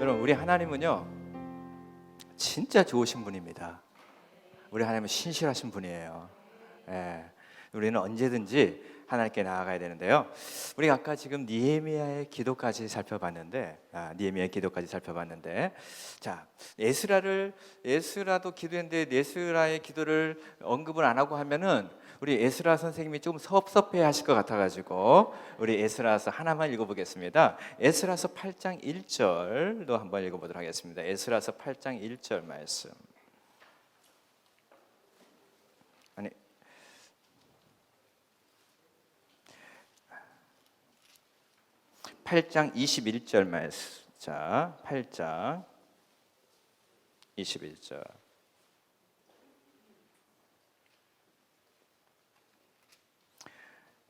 여러분, 우리 하나님은요 진짜 좋으신 분입니다. 우리 하나님은 신실하신 분이에요. 예, 우리는 언제든지 하나님께 나아가야 되는데요. 우리가 아까 지금 느헤미야의 기도까지 살펴봤는데, 자, 에스라도 기도했는데 에스라의 기도를 언급을 안 하고 하면은 우리 에스라 선생님이 조금 섭섭해하실 것 같아가지고 우리 에스라서 하나만 읽어보겠습니다. 에스라서 8장 1절도 한번 읽어보도록 하겠습니다. 에스라서 8장 1절 말씀. 아니, 8장 21절 말씀. 자, 8장 21절.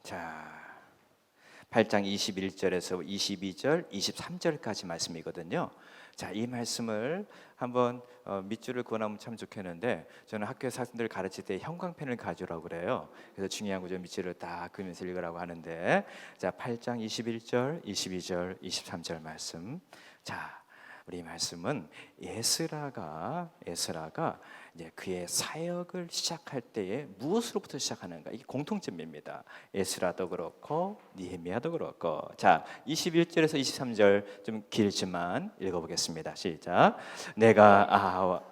자, 8장 21절에서 22절, 23절까지 말씀이거든요. 자, 이 말씀을 한번 밑줄을 그어놓으면 참 좋겠는데, 저는 학교에서 학생들을 가르칠 때 형광펜을 가져오라고 그래요. 그래서 중요한 구절 밑줄을 딱 그으면서 읽으라고 하는데, 자, 8장 21절, 22절, 23절 말씀. 자, 우리 말씀은 에스라가 이제 그의 사역을 시작할 때에 무엇으로부터 시작하는가, 이게 공통점입니다. 에스라도 그렇고 느헤미야도 그렇고. 자, 21절에서 23절 좀 길지만 읽어보겠습니다. 시작.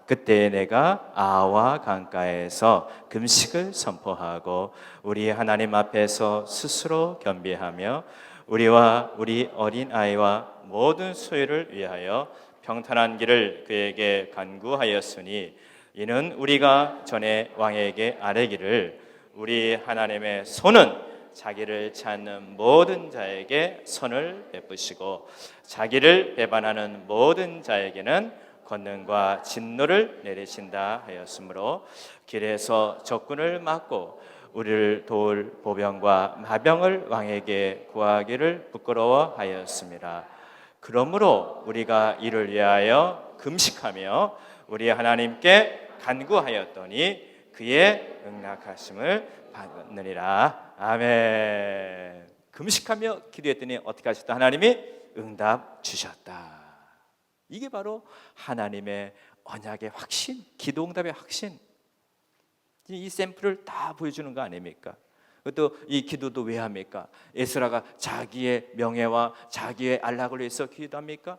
그때 내가 아와 강가에서 금식을 선포하고 우리 하나님 앞에서 스스로 겸비하며 우리와 우리 어린 아이와 모든 소유를 위하여 평탄한 길을 그에게 간구하였으니, 이는 우리가 전에 왕에게 아뢰기를 우리 하나님의 손은 자기를 찾는 모든 자에게 선을 베푸시고 자기를 배반하는 모든 자에게는 권능과 진노를 내리신다 하였으므로, 길에서 적군을 막고 우리를 도울 보병과 마병을 왕에게 구하기를 부끄러워하였습니다. 그러므로 우리가 이를 위하여 금식하며 우리 하나님께 간구하였더니 그의 응낙하심을 받느니라. 아멘. 금식하며 기도했더니 어떻게 하셨다? 하나님이 응답 주셨다. 이게 바로 하나님의 언약의 확신, 기도 응답의 확신. 이 샘플을 다 보여주는 거 아닙니까? 또 이 기도도 왜 합니까? 에스라가 자기의 명예와 자기의 안락을 위해서 기도합니까?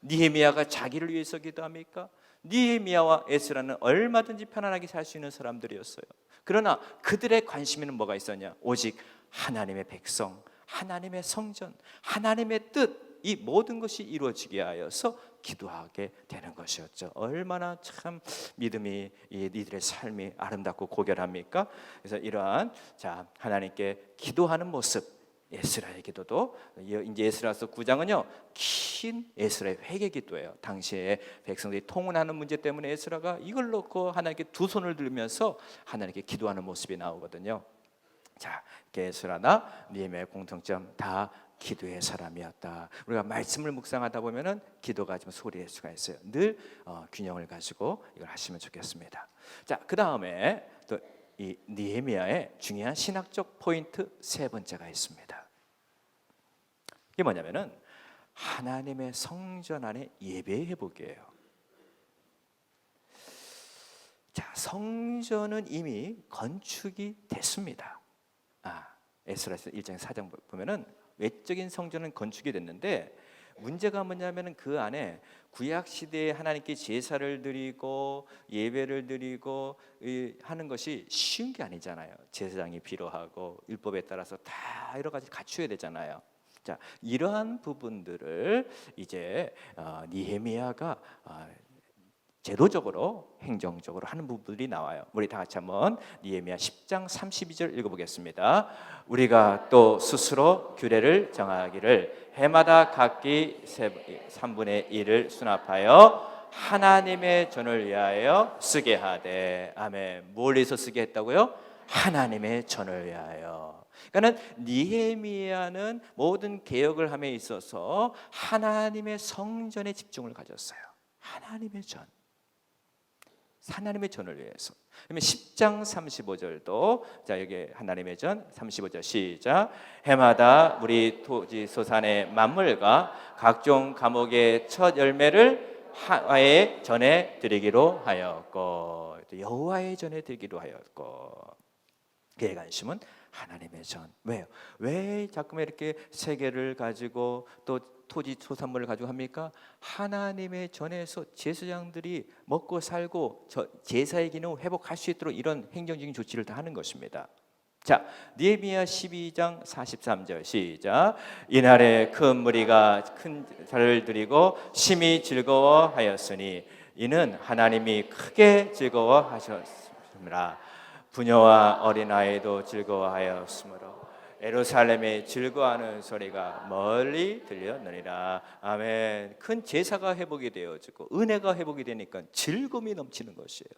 느헤미야가 자기를 위해서 기도합니까? 느헤미야와 에스라는 얼마든지 편안하게 살 수 있는 사람들이었어요. 그러나 그들의 관심에는 뭐가 있었냐? 오직 하나님의 백성, 하나님의 성전, 하나님의 뜻, 이 모든 것이 이루어지게 하여서 기도하게 되는 것이었죠. 얼마나 참 믿음이, 이들의 삶이 아름답고 고결합니까? 그래서 이러한 하나님께 기도하는 모습, 에스라의 기도도, 이제 에스라서 9장은요 긴 에스라의 회개 기도예요. 당시에 백성들이 통혼하는 문제 때문에 에스라가 이걸 놓고 하나님께 두 손을 들면서 하나님께 기도하는 모습이 나오거든요. 자, 에스라나 느헤미야의 공통점, 다 기도의 사람이었다. 우리가 말씀을 묵상하다 보면은 기도가 좀 소리낼 수가 있어요. 늘 균형을 가지고 이걸 하시면 좋겠습니다. 자, 그 다음에 또 이 느헤미야의 중요한 신학적 포인트 세 번째가 있습니다. 이게 뭐냐면은 하나님의 성전 안에 예배 회복이에요. 자, 성전은 이미 건축이 됐습니다. 에스라서 1장 4장 보면은 외적인 성전은 건축이 됐는데, 문제가 뭐냐면은 그 안에 구약 시대에 하나님께 제사를 드리고 예배를 드리고 하는 것이 쉬운 게 아니잖아요. 제사장이 필요하고 율법에 따라서 다 여러 가지 갖추어야 되잖아요. 자, 이러한 부분들을 이제 느헤미야가 제도적으로, 행정적으로 하는 부분들이 나와요. 우리 다 같이 한번 느헤미야 10장 32절 읽어보겠습니다. 우리가 또 스스로 규례를 정하기를 해마다 각기 3분의 1을 수납하여 하나님의 전을 위하여 쓰게 하되. 아멘. 뭘 위해서 쓰게 했다고요? 하나님의 전을 위하여. 그러니까 느헤미야는 모든 개혁을 함에 있어서 하나님의 성전에 집중을 가졌어요. 하나님의 전. 하나님의 전을 위해서. 그러면 10장 35절도 자 여기 하나님의 전 35절 시작. 해마다 우리 토지 소산의 만물과 각종 과목의 첫 열매를 여호와의 전에 드리기로 하였고, 여호와의 전에 드리기로 하였고. 그의 관심은 하나님의 전. 왜요? 왜 자꾸만 이렇게 세계를 가지고 또 토지 소산물을 가지고 합니까? 하나님의 전에서 제사장들이 먹고 살고 제사의 기능을 회복할 수 있도록 이런 행정적인 조치를 다 하는 것입니다. 자, 느헤미야 12장 43절 시작. 이날에 큰 무리가 큰 자를 드리고 심히 즐거워하였으니 이는 하나님이 크게 즐거워하셨습니다. 부녀와 어린아이도 즐거워하였으므로 예루살렘에 즐거워하는 소리가 멀리 들렸느니라. 아멘. 큰 제사가 회복이 되어지고 은혜가 회복이 되니까 즐거움이 넘치는 것이에요.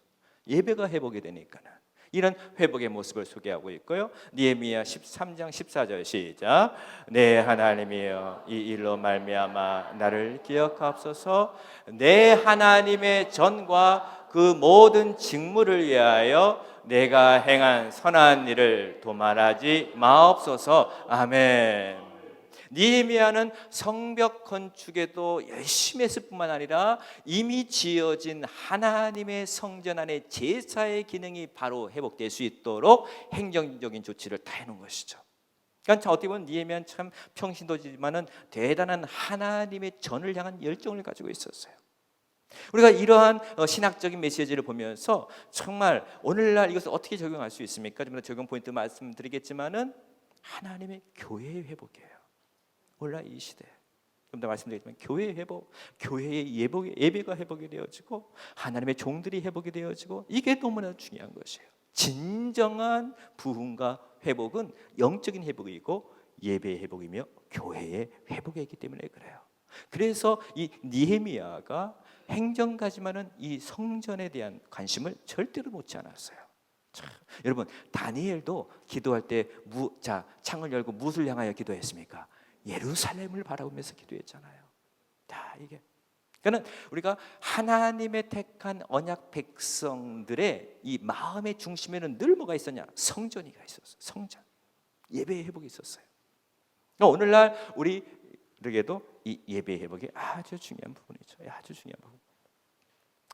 예배가 회복이 되니까는 이런 회복의 모습을 소개하고 있고요. 느헤미야 13장 14절 시작. 내 하나님이여 이 일로 말미암아 나를 기억하옵소서. 내 하나님의 전과 그 모든 직무를 위하여 내가 행한 선한 일을 도말하지 마옵소서. 아멘. 느헤미야는 성벽 건축에도 열심히 했을 뿐만 아니라 이미 지어진 하나님의 성전 안에 제사의 기능이 바로 회복될 수 있도록 행정적인 조치를 다 해놓은 것이죠. 그러니까 어떻게 보면 느헤미야는 참 평신도지만은 대단한 하나님의 전을 향한 열정을 가지고 있었어요. 우리가 이러한 신학적인 메시지를 보면서 정말 오늘날 이것을 어떻게 적용할 수 있습니까? 좀 더 적용 포인트 말씀드리겠지만은 하나님의 교회의 회복이에요. 오늘날 이 시대 좀 더 말씀드리지만 교회의 회복, 교회의 예배가 회복이 되어지고 하나님의 종들이 회복이 되어지고 이게 너무나 중요한 것이에요. 진정한 부흥과 회복은 영적인 회복이고 예배의 회복이며 교회의 회복이기 때문에 그래요. 그래서 이 느헤미야가 행정가지만은 이 성전에 대한 관심을 절대로 놓지 않았어요. 자, 여러분 다니엘도 기도할 때 창을 열고 무엇을 향하여 기도했습니까? 예루살렘을 바라보면서 기도했잖아요. 자, 이게 그러니까 우리가 하나님의 택한 언약 백성들의 이 마음의 중심에는 늘 뭐가 있었냐? 성전이가 있었어요. 성전, 예배의 회복이 있었어요. 그러니까 오늘날 우리에게도 이 예배의 회복이 아주 중요한 부분이죠. 아주 중요한 부분.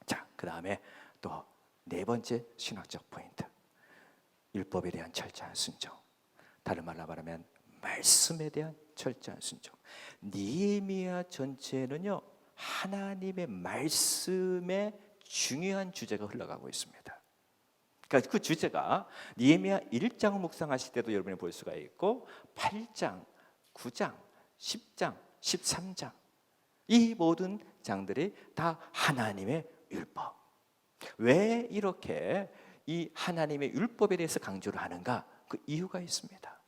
자, 그 다음에 또 네 번째 신학적 포인트, 율법에 대한 철저한 순종. 다른 말로 말하면 말씀에 대한 철저한 순종. 느헤미야 전체는요 하나님의 말씀에 중요한 주제가 흘러가고 있습니다. 그러니까 그 주제가 느헤미야 1장을 묵상하실 때도 여러분이 볼 수가 있고 8장, 9장, 10장, 13장 이 모든 장들이 다 하나님의 율법. 왜 이렇게 이 하나님의 율법에 대해서 강조를 하는가? 그 이유가 있습니다.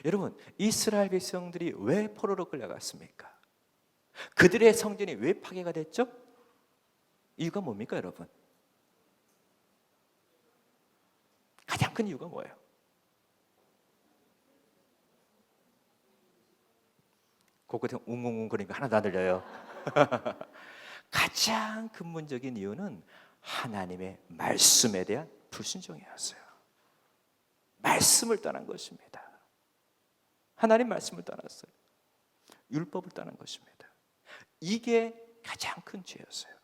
여러분 이스라엘 백성들이 왜 포로로 끌려갔습니까? 그들의 성전이 왜 파괴가 됐죠? 이유가 뭡니까 여러분? 가장 큰 이유가 뭐예요? 곳곳에 웅웅웅 거리니까 하나도 안 들려요. 가장 근본적인 이유는 하나님의 말씀에 대한 불순종이었어요. 말씀을 떠난 것입니다. 하나님 말씀을 떠났어요. 율법을 떠난 것입니다. 이게 가장 큰 죄였어요.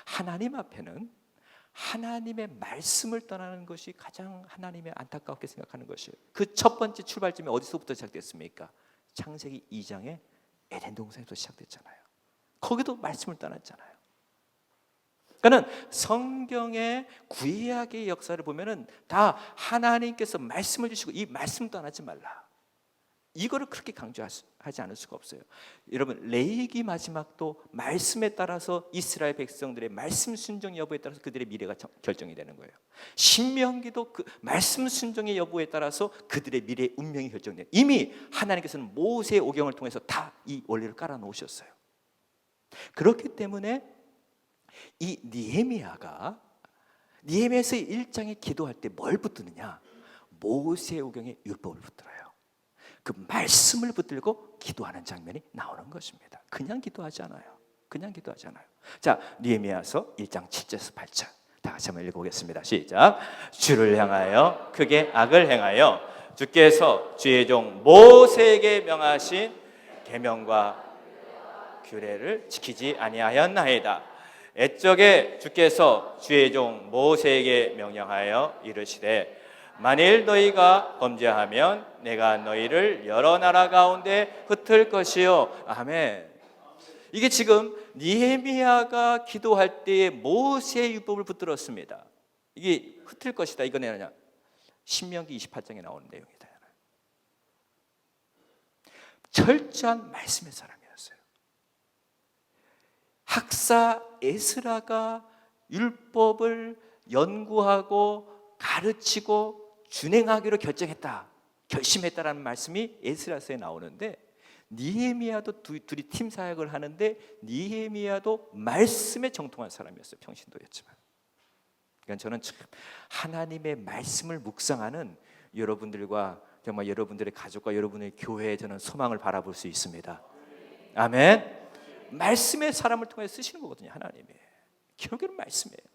하나님 앞에는 하나님의 말씀을 떠나는 것이 가장 하나님의 안타깝게 생각하는 것이에요. 그 첫 번째 출발점이 어디서부터 시작됐습니까? 창세기 2장에 에덴 동산에서 시작됐잖아요. 거기도 말씀을 떠났잖아요. 그러니까 성경의 구약의 역사를 보면은 다 하나님께서 말씀을 주시고 이 말씀 떠나지 말라. 이거를 그렇게 강조하지 않을 수가 없어요. 여러분 레위기 마지막도 말씀에 따라서 이스라엘 백성들의 말씀 순종 여부에 따라서 그들의 미래가 결정이 되는 거예요. 신명기도 그 말씀 순종의 여부에 따라서 그들의 미래의 운명이 결정돼요. 이미 하나님께서는 모세의 오경을 통해서 다 이 원리를 깔아놓으셨어요. 그렇기 때문에 이 느헤미야에서 1장에 기도할 때 뭘 붙드느냐? 모세의 오경의 율법을 붙들어요. 그 말씀을 붙들고 기도하는 장면이 나오는 것입니다. 그냥 기도하지 않아요. 그냥 기도하잖아요. 자, 느헤미야서 1장 7절에서 8절 다 같이 한번 읽어보겠습니다. 시작. 주를 향하여 크게 악을 행하여 주께서 주의 종 모세에게 명하신 계명과 규례를 지키지 아니하였나이다. 애적에 주께서 주의 종 모세에게 명령하여 이르시되 만일 너희가 범죄하면 내가 너희를 여러 나라 가운데 흩을 것이요. 아멘. 이게 지금 느헤미야가 기도할 때에 모세의 율법을 붙들었습니다. 이게 흩을 것이다. 이건 뭐냐? 신명기 28장에 나오는 내용이다. 철저한 말씀의 사람이었어요. 학사 에스라가 율법을 연구하고 가르치고 준행하기로 결심했다라는 말씀이 에스라서에 나오는데, 느헤미야도 둘이 팀 사역을 하는데 느헤미야도 말씀에 정통한 사람이었어요. 평신도였지만. 그러니까 저는 참 하나님의 말씀을 묵상하는 여러분들과 정말 여러분들의 가족과 여러분의 교회에 저는 소망을 바라볼 수 있습니다. 아멘. 말씀의 사람을 통해 쓰시는 거거든요. 하나님이 결국에는 말씀이에요.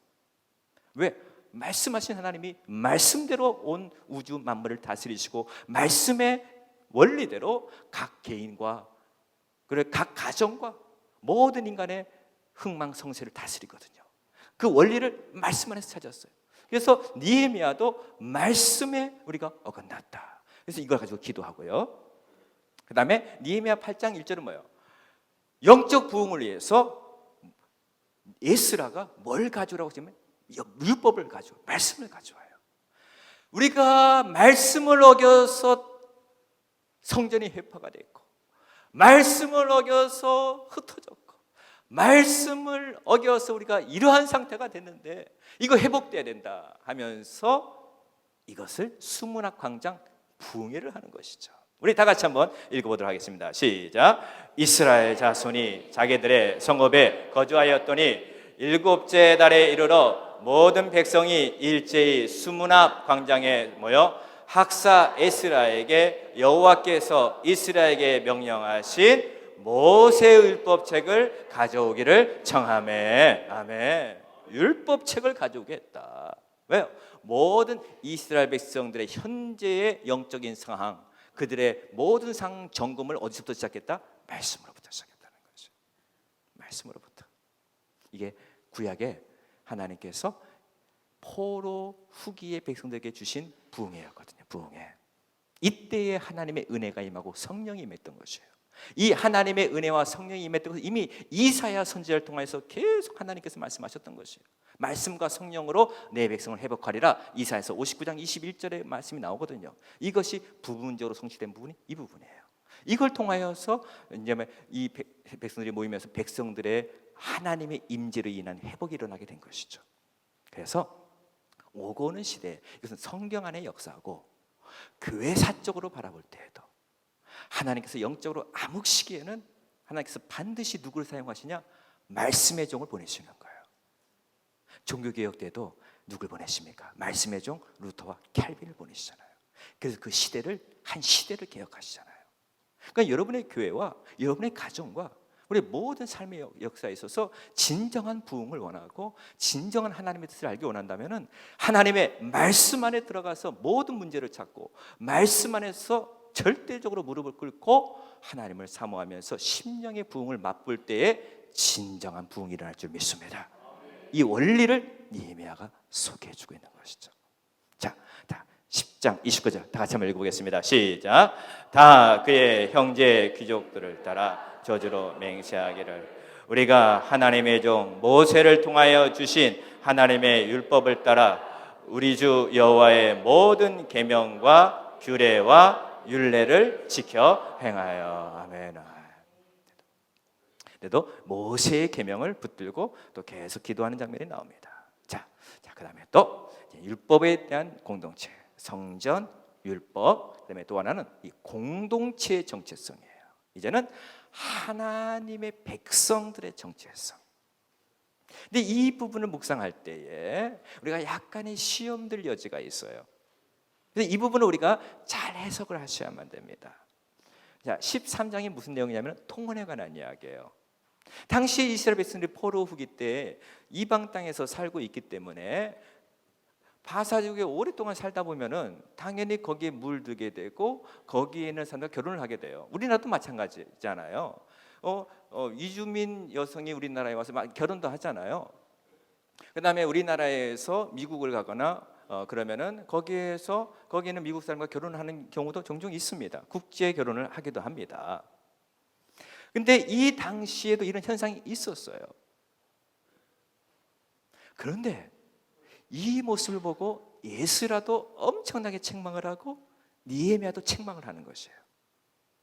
왜? 말씀하신 하나님이 말씀대로 온 우주 만물을 다스리시고 말씀의 원리대로 각 개인과 그리고 각 가정과 모든 인간의 흥망성쇠를 다스리거든요. 그 원리를 말씀 안에서 찾았어요. 그래서 느헤미야도 말씀에 우리가 어긋났다. 그래서 이걸 가지고 기도하고요. 그 다음에 느헤미야 8장 1절은 뭐예요? 영적 부흥을 위해서 에스라가 뭘 가져오라고 하면 율법을 가져와요. 말씀을 가져와요. 우리가 말씀을 어겨서 성전이 회파가 됐고, 말씀을 어겨서 흩어졌고, 말씀을 어겨서 우리가 이러한 상태가 됐는데 이거 회복돼야 된다 하면서 이것을 수문학 광장 부흥회를 하는 것이죠. 우리 다 같이 한번 읽어보도록 하겠습니다. 시작. 이스라엘 자손이 자기들의 성읍에 거주하였더니 일곱째 달에 이르러 모든 백성이 일제히 수문 앞 광장에 모여 학사 에스라에게 여호와께서 이스라엘에게 명령하신 모세의 율법책을 가져오기를 청하매. 아멘. 율법책을 가져오게 했다. 왜요? 모든 이스라엘 백성들의 현재의 영적인 상황, 그들의 모든 상 점검을 어디서부터 시작했다? 말씀으로부터 시작했다는 거죠. 말씀으로부터. 이게 구약에 하나님께서 포로 후기의 백성들에게 주신 부흥회였거든요. 부흥회. 이때에 하나님의 은혜가 임하고 성령이 임했던 것이에요. 이 하나님의 은혜와 성령이 임했던 것은 이미 이사야 선지자를 통해서 계속 하나님께서 말씀하셨던 것이에요. 말씀과 성령으로 내 백성을 회복하리라. 이사야서 59장 21절에 말씀이 나오거든요. 이것이 부분적으로 성취된 부분이 이 부분이에요. 이걸 통하여서 이제 이 백성들이 모이면서 백성들의 하나님의 임재로 인한 회복이 일어나게 된 것이죠. 그래서 오고 오는 시대에 이것은 성경 안의 역사고 교회 사적으로 바라볼 때에도 하나님께서 영적으로 암흑시기에는 하나님께서 반드시 누구를 사용하시냐? 말씀의 종을 보내시는 거예요. 종교개혁 때도 누굴 보내십니까? 말씀의 종 루터와 캘빈을 보내시잖아요. 그래서 그 시대를 한 시대를 개혁하시잖아요. 그러니까 여러분의 교회와 여러분의 가정과 우리 모든 삶의 역사에 있어서 진정한 부흥을 원하고 진정한 하나님의 뜻을 알기 원한다면 하나님의 말씀 안에 들어가서 모든 문제를 찾고 말씀 안에서 절대적으로 무릎을 꿇고 하나님을 사모하면서 심령의 부흥을 맛볼 때에 진정한 부흥이 일어날 줄 믿습니다. 이 원리를 느헤미야가 소개해주고 있는 것이죠. 자, 10장 29절 다 같이 한번 읽어보겠습니다. 시작. 다 그의 형제 귀족들을 따라 저주로 맹세하기를 우리가 하나님의 종 모세를 통하여 주신 하나님의 율법을 따라 우리 주 여호와의 모든 계명과 규례와 율례를 지켜 행하여. 아멘. 그래도 모세의 계명을 붙들고 또 계속 기도하는 장면이 나옵니다. 자, 그다음에 또 율법에 대한 공동체, 성전, 율법, 그다음에 또 하나는 이 공동체의 정체성이에요. 이제는 하나님의 백성들의 정체성. 근데 이 부분을 묵상할 때에 우리가 약간의 시험될 여지가 있어요. 근데 이 부분을 우리가 잘 해석을 하셔야만 됩니다. 자, 13장이 무슨 내용이냐면 통혼에 관한 이야기예요. 당시 이스라엘 백성들이 포로 후기 때 이방 땅에서 살고 있기 때문에 바사지국에 오랫동안 살다 보면은 당연히 거기에 물들게 되고 거기에 있는 사람과 결혼을 하게 돼요. 우리나라도 마찬가지잖아요. 이주민 여성이 우리나라에 와서 막 결혼도 하잖아요. 그다음에 우리나라에서 미국을 가거나 그러면은 거기에는 미국 사람과 결혼하는 경우도 종종 있습니다. 국제 결혼을 하기도 합니다. 근데 이 당시에도 이런 현상이 있었어요. 그런데 이 모습을 보고 에스라도 엄청나게 책망을 하고 느헤미야도 책망을 하는 것이에요.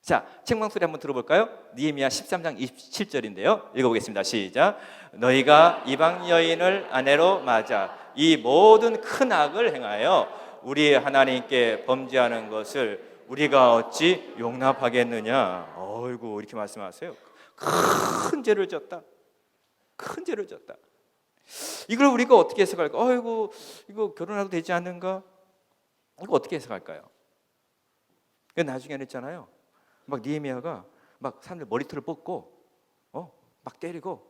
자, 책망 소리 한번 들어볼까요? 느헤미야 13장 27절인데요. 읽어보겠습니다. 시작. 너희가 이방 여인을 아내로 맞아 이 모든 큰 악을 행하여 우리 하나님께 범죄하는 것을 우리가 어찌 용납하겠느냐. 어이구, 이렇게 말씀하세요. 큰 죄를 졌다. 큰 죄를 졌다. 이걸 우리가 어떻게 해석할까? 어이구, 이거 결혼해도 되지 않는가? 이거 어떻게 해석할까요? 나중에는 있잖아요. 막 느헤미야가 막 사람들 머리털을 뽑고 막 때리고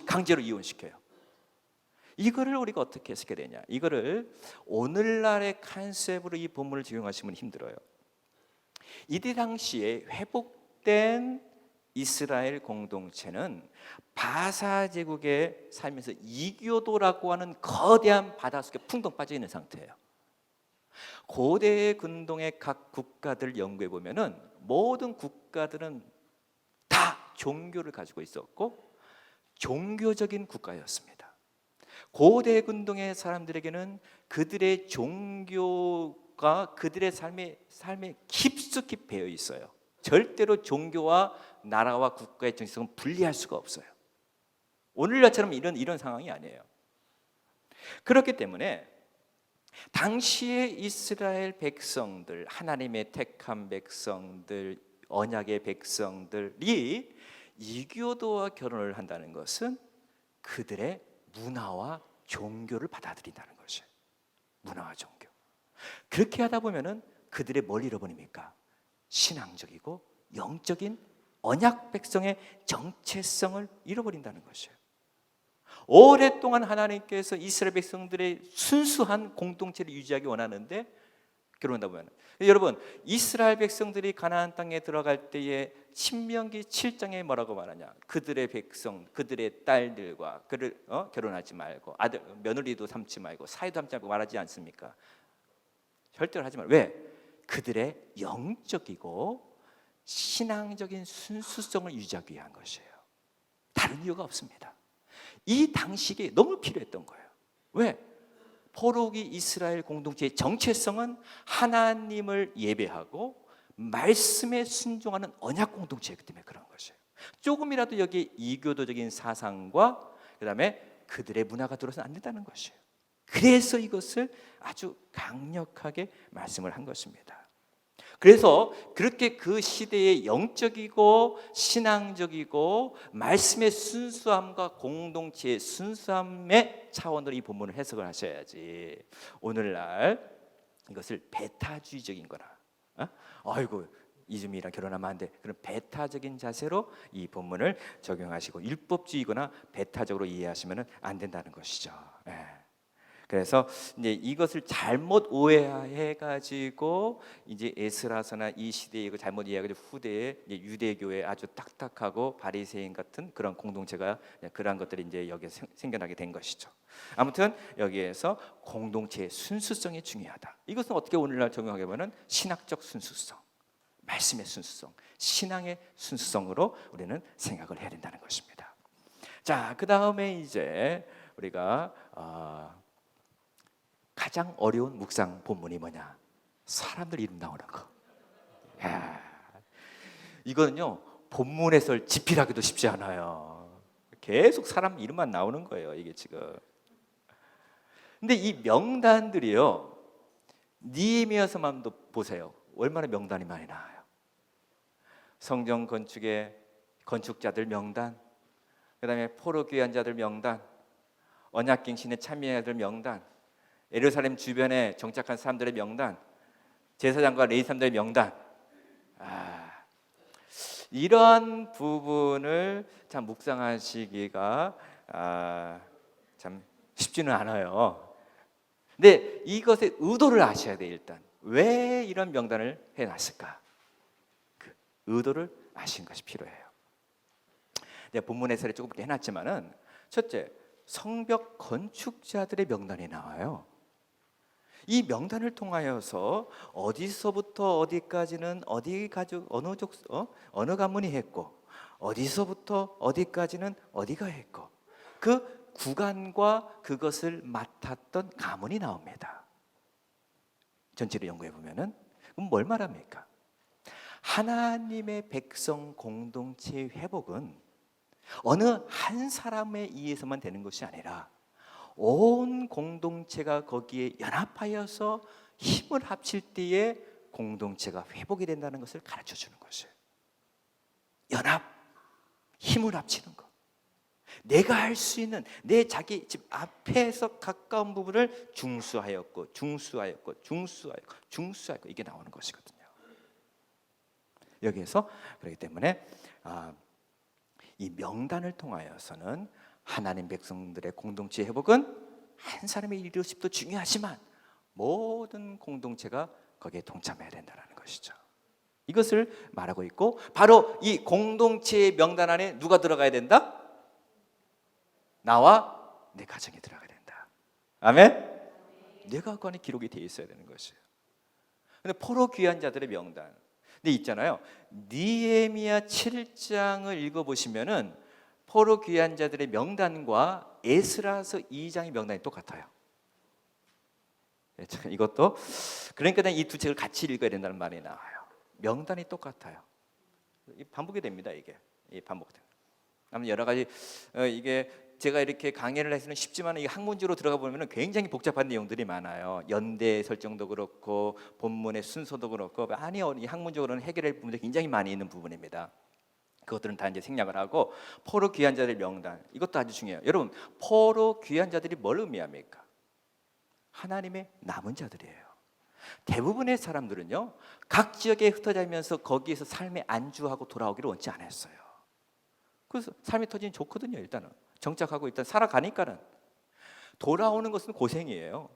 강제로 이혼시켜요. 이거를 우리가 어떻게 해석해야 되냐? 이거를 오늘날의 컨셉으로 이 본문을 적용하시면 힘들어요. 이때 당시에 회복된 이스라엘 공동체는 바사 제국에 살면서 이교도라고 하는 거대한 바닷속에 풍덩 빠져 있는 상태예요. 고대 근동의 각 국가들 연구해 보면은 모든 국가들은 다 종교를 가지고 있었고 종교적인 국가였습니다. 고대 근동의 사람들에게는 그들의 종교가 그들의 삶에 깊숙이 배어 있어요. 절대로 종교와 나라와 국가의 정체성은 분리할 수가 없어요. 오늘날처럼 이런 상황이 아니에요. 그렇기 때문에 당시의 이스라엘 백성들, 하나님의 택한 백성들, 언약의 백성들이 이교도와 결혼을 한다는 것은 그들의 문화와 종교를 받아들인다는 것이에요. 문화와 종교. 그렇게 하다 보면은 그들의 뭘 잃어버립니까? 신앙적이고 영적인 언약 백성의 정체성을 잃어버린다는 것이에요. 오랫동안 하나님께서 이스라엘 백성들의 순수한 공동체를 유지하기 원하는데 결혼하다 보면 여러분, 이스라엘 백성들이 가나안 땅에 들어갈 때에 신명기 7장에 뭐라고 말하냐? 그들의 백성, 그들의 딸들과 결혼하지 말고 아들 며느리도 삼지 말고 사이도 삼지 말고 말하지 않습니까? 절대로 하지 말고. 왜? 그들의 영적이고 신앙적인 순수성을 유지하기 위한 것이에요. 다른 이유가 없습니다. 이 당시에 너무 필요했던 거예요. 왜? 포로기 이스라엘 공동체의 정체성은 하나님을 예배하고 말씀에 순종하는 언약 공동체이기 때문에 그런 것이에요. 조금이라도 여기에 이교도적인 사상과 그다음에 그들의 문화가 들어서는 안 된다는 것이에요. 그래서 이것을 아주 강력하게 말씀을 한 것입니다. 그래서 그렇게 그 시대의 영적이고 신앙적이고 말씀의 순수함과 공동체의 순수함의 차원으로 이 본문을 해석을 하셔야지 오늘날 이것을 배타주의적인 거라 아이고 이주민이랑 결혼하면 안 돼 그런 배타적인 자세로 이 본문을 적용하시고 율법주의거나 배타적으로 이해하시면 안 된다는 것이죠. 그래서 이제 이것을 잘못 오해해 가지고 이제 에스라서나 이 시대에 이거 잘못 이해하고 후대에 유대교의 아주 딱딱하고 바리새인 같은 그런 공동체가 그러한 것들이 이제 여기에 생겨나게 된 것이죠. 아무튼 여기에서 공동체의 순수성이 중요하다. 이것은 어떻게 오늘날 적용하게 보면 신학적 순수성, 말씀의 순수성, 신앙의 순수성으로 우리는 생각을 해야 된다는 것입니다. 자, 그 다음에 이제 우리가 가장 어려운 묵상 본문이 뭐냐? 사람들 이름 나오는 거. 이거는요 본문 해설 집필하기도 쉽지 않아요. 계속 사람 이름만 나오는 거예요. 이게 지금. 근데 이 명단들이요 느헤미야서만도 보세요. 얼마나 명단이 많이 나와요. 성전 건축의 건축자들 명단, 그다음에 포로 귀환 자들 명단, 언약갱신에 참여한 자들 명단, 예루살렘 주변에 정착한 사람들의 명단, 제사장과 레위 사람들의 명단. 이러한 부분을 참 묵상하시기가 참 쉽지는 않아요. 근데 이것의 의도를 아셔야 돼요. 일단 왜 이런 명단을 해놨을까? 그 의도를 아시는 것이 필요해요. 내가 본문 해설에 조금 해놨지만은 첫째, 성벽 건축자들의 명단이 나와요. 이 명단을 통하여서 어디서부터 어디까지는 어디 가족 어느 가문이 했고, 어디서부터 어디까지는 어디가 했고, 그 구간과 그것을 맡았던 가문이 나옵니다. 전체를 연구해 보면은 그럼 뭘 말합니까? 하나님의 백성 공동체 회복은 어느 한 사람에 의해서만 되는 것이 아니라 온 공동체가 거기에 연합하여서 힘을 합칠 때에 공동체가 회복이 된다는 것을 가르쳐 주는 것이에요. 연합, 힘을 합치는 것. 내가 할 수 있는 내 자기 집 앞에서 가까운 부분을 중수하였고 이게 나오는 것이거든요. 여기에서 그렇기 때문에 이 명단을 통하여서는 하나님 백성들의 공동체 회복은 한 사람의 리더십도 중요하지만 모든 공동체가 거기에 동참해야 된다는 것이죠. 이것을 말하고 있고, 바로 이 공동체의 명단 안에 누가 들어가야 된다? 나와 내 가정이 들어가야 된다. 아멘? 내가 그 안에 기록이 되어 있어야 되는 것이에요. 근데 포로 귀한 자들의 명단, 근데 있잖아요. 느헤미야 7장을 읽어보시면은 포로 귀한 자들의 명단과 에스라서 2장의 명단이 똑같아요. 이것도 그러니까 이 두 책을 같이 읽어야 된다는 말이 나와요. 명단이 똑같아요. 반복이 됩니다. 이게 반복돼요. 아무튼 여러 가지 이게 제가 이렇게 강의를 해서는 쉽지만 이 학문지로 들어가 보면 굉장히 복잡한 내용들이 많아요. 연대 설정도 그렇고 본문의 순서도 그렇고 많이 이 학문적으로는 해결할 부분들이 굉장히 많이 있는 부분입니다. 그것들은 다 이제 생략을 하고, 포로 귀한 자들의 명단, 이것도 아주 중요해요. 여러분, 포로 귀한 자들이 뭘 의미합니까? 하나님의 남은 자들이에요. 대부분의 사람들은요, 각 지역에 흩어지면서 거기에서 삶에 안주하고 돌아오기를 원치 않았어요. 그래서 삶이 터지면 좋거든요. 일단은 정착하고 일단 살아가니까는. 돌아오는 것은 고생이에요.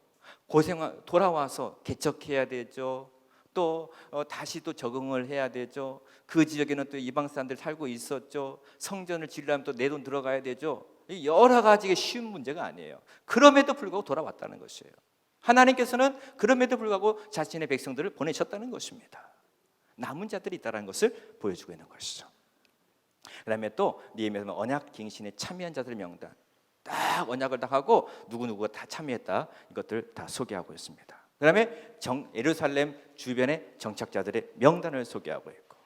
돌아와서 개척해야 되죠. 또 다시 또 적응을 해야 되죠. 그 지역에는 또 이방 사람들 살고 있었죠. 성전을 지으려면 또 내 돈 들어가야 되죠. 여러 가지가 쉬운 문제가 아니에요. 그럼에도 불구하고 돌아왔다는 것이에요. 하나님께서는 그럼에도 불구하고 자신의 백성들을 보내셨다는 것입니다. 남은 자들이 있다는 것을 보여주고 있는 것이죠. 그 다음에 또 느헤미야서 언약 갱신에 참여한 자들의 명단, 딱 언약을 다 하고 누구누구가 다 참여했다, 이것들 다 소개하고 있습니다. 그 다음에 예루살렘 주변의 정착자들의 명단을 소개하고 있고,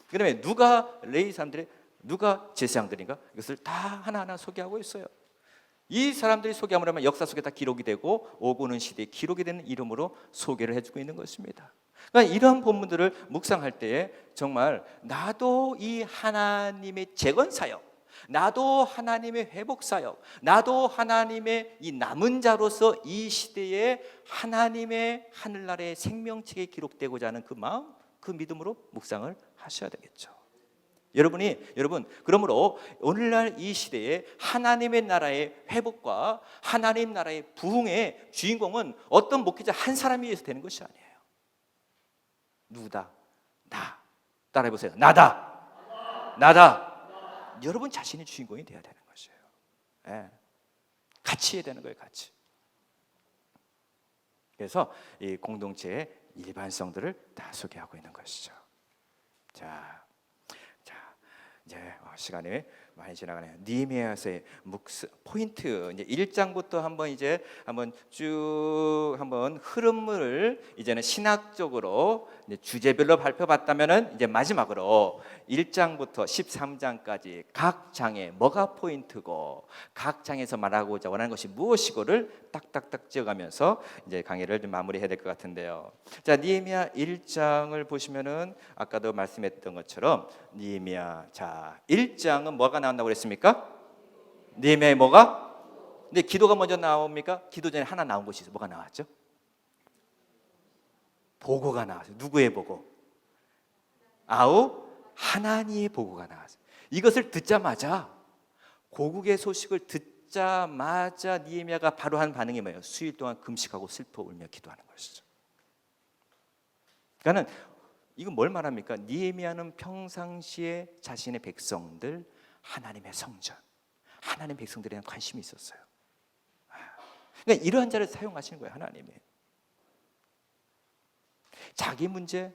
그 다음에 누가 레위 사람들의 누가 제사장들인가, 이것을 다 하나하나 소개하고 있어요. 이 사람들이 소개함을 하면 역사 속에 다 기록이 되고 오고 오는 시대에 기록이 되는 이름으로 소개를 해주고 있는 것입니다. 그러니까 이러한 본문들을 묵상할 때에 정말 나도 이 하나님의 재건 사역, 나도 하나님의 회복 사역, 나도 하나님의 이 남은 자로서 이 시대에 하나님의 하늘나라의 생명책에 기록되고자 하는 그 마음, 그 믿음으로 묵상을 하셔야 되겠죠. 여러분, 그러므로 오늘날 이 시대에 하나님의 나라의 회복과 하나님 나라의 부흥의 주인공은 어떤 목회자 한 사람에 의해서 되는 것이 아니에요. 누구다? 나. 따라해보세요. 나다. 여러분 자신이 주인공이 되어야 되는 것이에요. 네. 같이 해야 되는 거예요. 같이. 그래서 이 공동체의 일반성들을 다 소개하고 있는 것이죠. 자, 이제 시간이 많이 지나가네요. 느헤미야서의 포인트, 이제 1장부터 한번 쭉 흐름을 이제는 신학적으로 이제 주제별로 발표받다면은 이제 마지막으로 1장부터 13장까지 각 장에 뭐가 포인트고 각 장에서 말하고자 원하는 것이 무엇이고를 딱딱딱 지어가면서 이제 강의를 좀 마무리해야 될 것 같은데요. 자, 느헤미야 1장을 보시면은 아까도 말씀했던 것처럼 느헤미야, 자 1장은 뭐가 나온다고 그랬습니까? 느헤미야의 뭐가? 근데 기도가 먼저 나옵니까? 기도 전에 하나 나온 것이 있어요. 뭐가 나왔죠? 보고가 나왔어요. 누구의 보고? 하나님의 보고가 나왔어요. 이것을 듣자마자, 고국의 소식을 듣자마자 느헤미야가 바로 한 반응이 뭐예요? 수일 동안 금식하고 슬퍼 울며 기도하는 것이죠. 그러니까 이건 뭘 말합니까? 느헤미야는 평상시에 자신의 백성들, 하나님의 성전, 하나님 백성들에 대한 관심이 있었어요. 그러니까 이러한 자를 사용하시는 거예요, 하나님이. 자기 문제.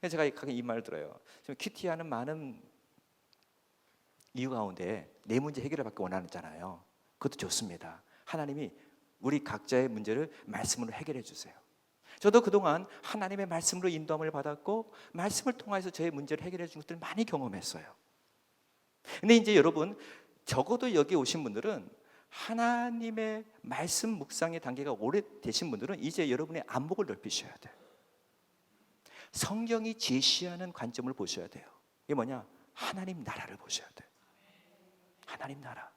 제가 가끔 이 말을 들어요. 큐티하는 많은 이유 가운데 내 문제 해결을 받기 원하잖아요. 그것도 좋습니다. 하나님이 우리 각자의 문제를 말씀으로 해결해 주세요. 저도 그동안 하나님의 말씀으로 인도함을 받았고, 말씀을 통해서 저의 문제를 해결해 준 것들을 많이 경험했어요. 근데 이제 여러분, 적어도 여기 오신 분들은, 하나님의 말씀 묵상의 단계가 오래되신 분들은 이제 여러분의 안목을 넓히셔야 돼요. 성경이 제시하는 관점을 보셔야 돼요. 이게 뭐냐? 하나님 나라를 보셔야 돼요. 하나님 나라.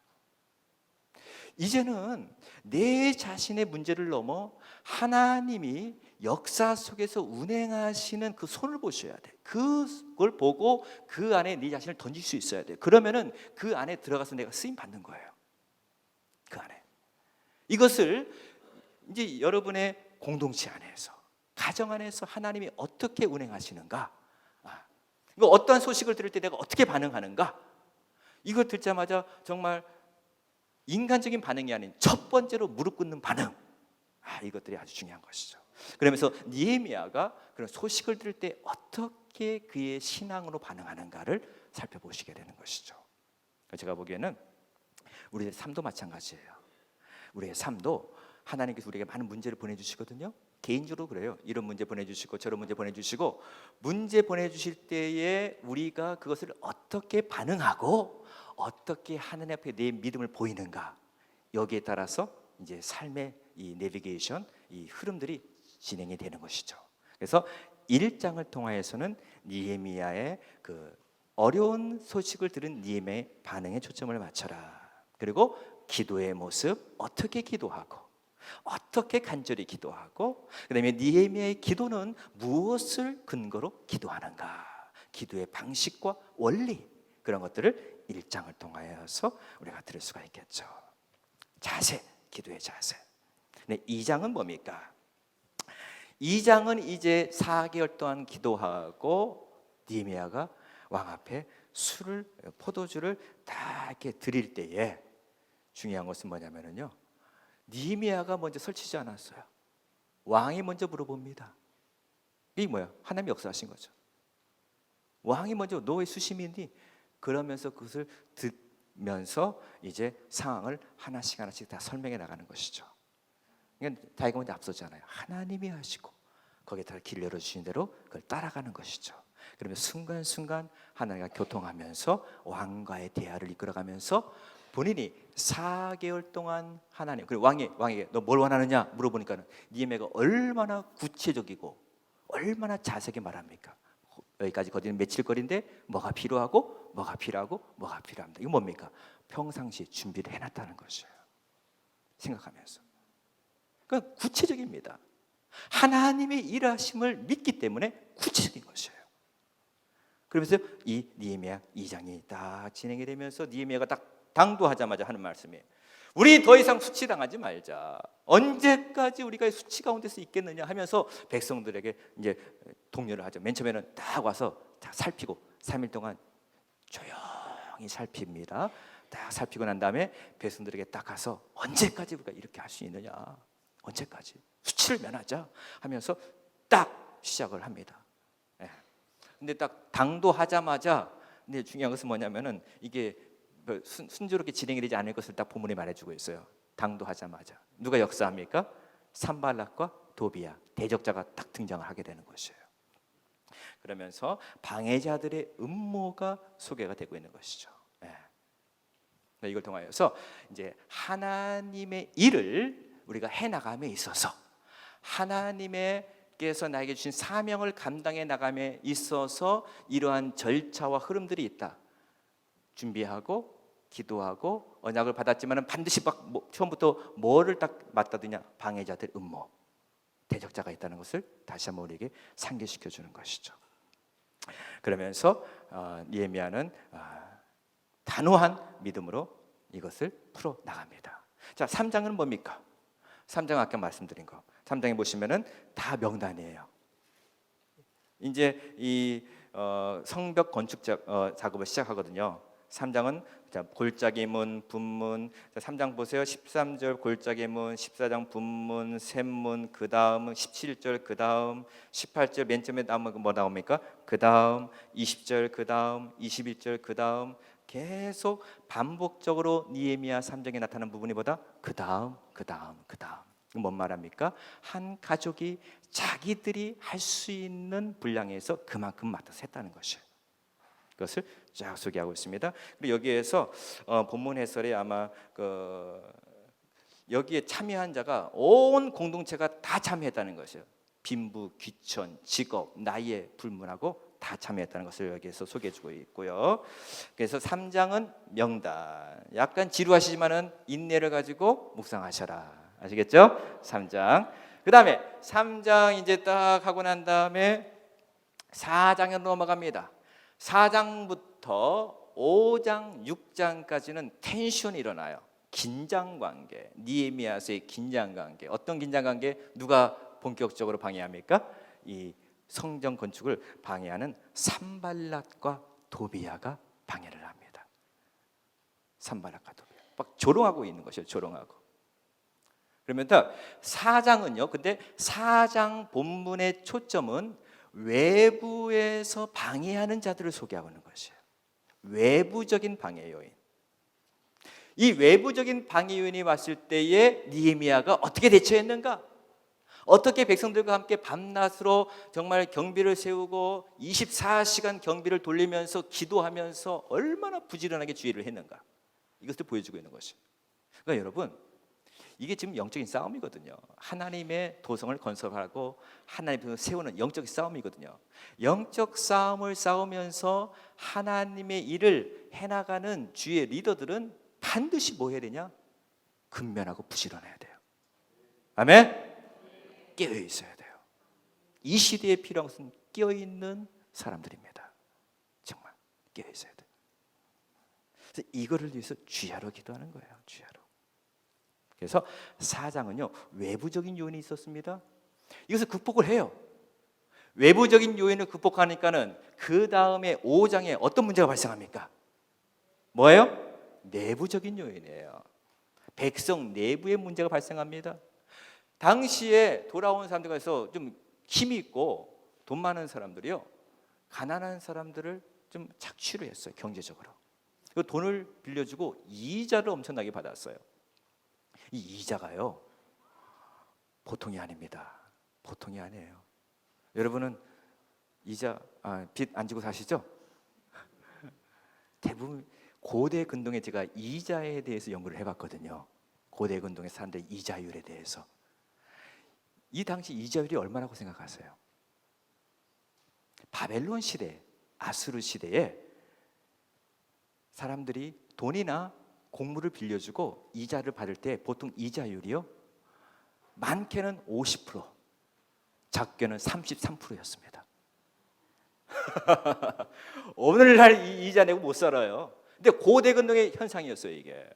이제는 내 자신의 문제를 넘어 하나님이 역사 속에서 운행하시는 그 손을 보셔야 돼요. 그걸 보고 그 안에 네 자신을 던질 수 있어야 돼요. 그러면은 그 안에 들어가서 내가 쓰임 받는 거예요. 그 안에. 이것을 이제 여러분의 공동체 안에서, 가정 안에서 하나님이 어떻게 운행하시는가, 이거 어떠한 소식을 들을 때 내가 어떻게 반응하는가, 이걸 듣자마자 정말 인간적인 반응이 아닌 첫 번째로 무릎 꿇는 반응, 이것들이 아주 중요한 것이죠. 그러면서 느헤미야가 그런 소식을 들을 때 어떻게 그의 신앙으로 반응하는가를 살펴보시게 되는 것이죠. 제가 보기에는 우리의 삶도 마찬가지예요. 우리의 삶도 하나님께서 우리에게 많은 문제를 보내주시거든요. 개인적으로 그래요. 이런 문제 보내주시고 저런 문제 보내주시고, 문제 보내주실 때에 우리가 그것을 어떻게 반응하고 어떻게 하나님 앞에 내 믿음을 보이는가, 여기에 따라서 이제 삶의 이 내비게이션, 이 흐름들이 진행이 되는 것이죠. 그래서 1장을 통하여서는 느헤미야의 그 어려운 소식을 들은 느헤미야의 반응에 초점을 맞춰라. 그리고 기도의 모습, 어떻게 기도하고 어떻게 간절히 기도하고, 그다음에 느헤미야의 기도는 무엇을 근거로 기도하는가, 기도의 방식과 원리, 그런 것들을 1장을 통하여서 우리가 들을 수가 있겠죠. 자세, 기도의 자세. 네, 2장은 뭡니까? 2장은 이제 4개월 동안 기도하고 느헤미야가 왕 앞에 포도주를 다 이렇게 드릴 때에 중요한 것은 뭐냐면요, 느헤미야가 먼저 설치지 않았어요. 왕이 먼저 물어봅니다. 이게 뭐야? 하나님이 역사하신 거죠. 왕이 먼저 너의 수심이 있니? 그러면서 그것을 듣면서 이제 상황을 하나씩 다 설명해 나가는 것이죠. 그러니까 다윗이 먼저 앞서잖아요. 하나님이 하시고 거기에 따라 길 열어주신 대로 그걸 따라가는 것이죠. 그러면 순간순간 하나님과 교통하면서 왕과의 대화를 이끌어가면서 본인이 4개월 동안 하나님, 그리고 왕에게 너 뭘 원하느냐 물어보니까 느헤미야가 얼마나 구체적이고 얼마나 자세하게 말합니까? 여기까지 거리는 며칠 거리인데 뭐가 필요하고 뭐가 필요하고 뭐가 필요합니다. 이거 뭡니까? 평상시에 준비를 해놨다는 것이에요. 생각하면서. 그러니까 구체적입니다. 하나님의 일하심을 믿기 때문에 구체적인 것이에요. 그러면서 이 느헤미야 2장이 딱 진행이 되면서 느헤미야가 딱 당도하자마자 하는 말씀이에요. 우리 더 이상 수치당하지 말자. 언제까지 우리가 수치 가운데서 있겠느냐 하면서 백성들에게 이제 독려를 하죠. 맨 처음에는 딱 와서 다 살피고 3일 동안 조용히 살핍니다. 딱 살피고 난 다음에 백성들에게 딱 가서 언제까지 우리가 이렇게 할 수 있느냐, 언제까지 수치를 면하자 하면서 딱 시작을 합니다. 근데 딱 당도하자마자, 근데 중요한 것은 뭐냐면은 이게 순조롭게 진행이 되지 않을 것을 딱 본문에 말해주고 있어요. 당도하자마자 누가 역사합니까? 산발락과 도비야, 대적자가 딱 등장을 하게 되는 것이에요. 그러면서 방해자들의 음모가 소개가 되고 있는 것이죠. 이걸 통하여서 이제 하나님의 일을 우리가 해나감에 있어서, 하나님께서 나에게 주신 사명을 감당해 나감에 있어서 이러한 절차와 흐름들이 있다. 준비하고 기도하고 언약을 받았지만 반드시 처음부터 뭐를 딱 맞다드냐? 방해자들 음모, 대적자가 있다는 것을 다시 한번 우리에게 상기시켜 주는 것이죠. 그러면서 느헤미야는 단호한 믿음으로 이것을 풀어 나갑니다. 자, 3장은 뭡니까? 3장 아까 말씀드린 거. 3장에 보시면은 다 명단이에요. 이제 이 성벽 건축 작업을 시작하거든요. 3장은 골짜기 문, 분문. 3장 보세요. 13절 골짜기 문, 14장 분문, 샘문, 그 다음은 17절, 그 다음 18절 맨 처음에 나오면 뭐 나옵니까? 그 다음 20절, 그 다음 21절, 그 다음 계속 반복적으로 느헤미야 3장에 나타나는 부분이 보다 그 다음, 그 다음, 그 다음. 뭔 말합니까? 한 가족이 자기들이 할 수 있는 분량에서 그만큼 맡아서 했다는 것이에요. 그것을 쫙 소개하고 있습니다. 그리고 여기에서 본문 해설에 아마 여기에 참여한 자가 온 공동체가 다 참여했다는 것이에요. 빈부, 귀천, 직업, 나이에 불문하고 다 참여했다는 것을 여기에서 소개해주고 있고요. 그래서 3장은 명단. 약간 지루하시지만은 인내를 가지고 묵상하셔라. 아시겠죠? 3장. 그 다음에 3장 이제 딱 하고 난 다음에 4장으로 넘어갑니다. 4장부터 5장, 6장까지는 텐션이 일어나요. 긴장관계, 느헤미야서의 긴장관계. 어떤 긴장관계? 누가 본격적으로 방해합니까? 이 성전 건축을 방해하는 산발랏과 도비야가 방해를 합니다. 산발랏과 도비야. 막 조롱하고 있는 것이에요. 조롱하고. 그러면 4장은요. 근데 4장 본문의 초점은 외부에서 방해하는 자들을 소개하고 있는 것이에요. 외부적인 방해 요인. 이 외부적인 방해 요인이 왔을 때에 느헤미야가 어떻게 대처했는가? 어떻게 백성들과 함께 밤낮으로 정말 경비를 세우고 24시간 경비를 돌리면서 기도하면서 얼마나 부지런하게 주의를 했는가? 이것을 보여주고 있는 것이에요. 그러니까 여러분, 이게 지금 영적인 싸움이거든요. 하나님의 도성을 건설하고 하나님을 세우는 영적 싸움이거든요. 영적 싸움을 싸우면서 하나님의 일을 해나가는 주의 리더들은 반드시 뭐 해야 되냐? 근면하고 부지런해야 돼요. 아멘? 깨어 있어야 돼요. 이 시대에 필요한 것은 깨어 있는 사람들입니다. 정말 깨어 있어야 돼요. 그래서 이거를 위해서 주야로 기도하는 거예요. 주야로. 그래서 4장은요 외부적인 요인이 있었습니다. 이것을 극복을 해요. 외부적인 요인을 극복하니까는 그 다음에 5장에 어떤 문제가 발생합니까? 뭐예요? 내부적인 요인이에요. 백성 내부의 문제가 발생합니다. 당시에 돌아온 사람들에서 좀 힘이 있고 돈 많은 사람들이요 가난한 사람들을 좀 착취를 했어요. 경제적으로. 그 돈을 빌려주고 이자를 엄청나게 받았어요. 이 이자가요 보통이 아닙니다. 보통이 아니에요. 여러분은 이자 빚 안 지고 사시죠? 대부분 고대 근동에 제가 이자에 대해서 연구를 해봤거든요. 고대 근동의 사람들의 이자율에 대해서. 이 당시 이자율이 얼마라고 생각하세요? 바벨론 시대, 아수르 시대에 사람들이 돈이나 공물을 빌려주고 이자를 받을 때 보통 이자율이요 많게는 50%, 작게는 33%였습니다. 오늘날 이 이자 내고 못 살아요. 근데 고대 근동의 현상이었어요. 이게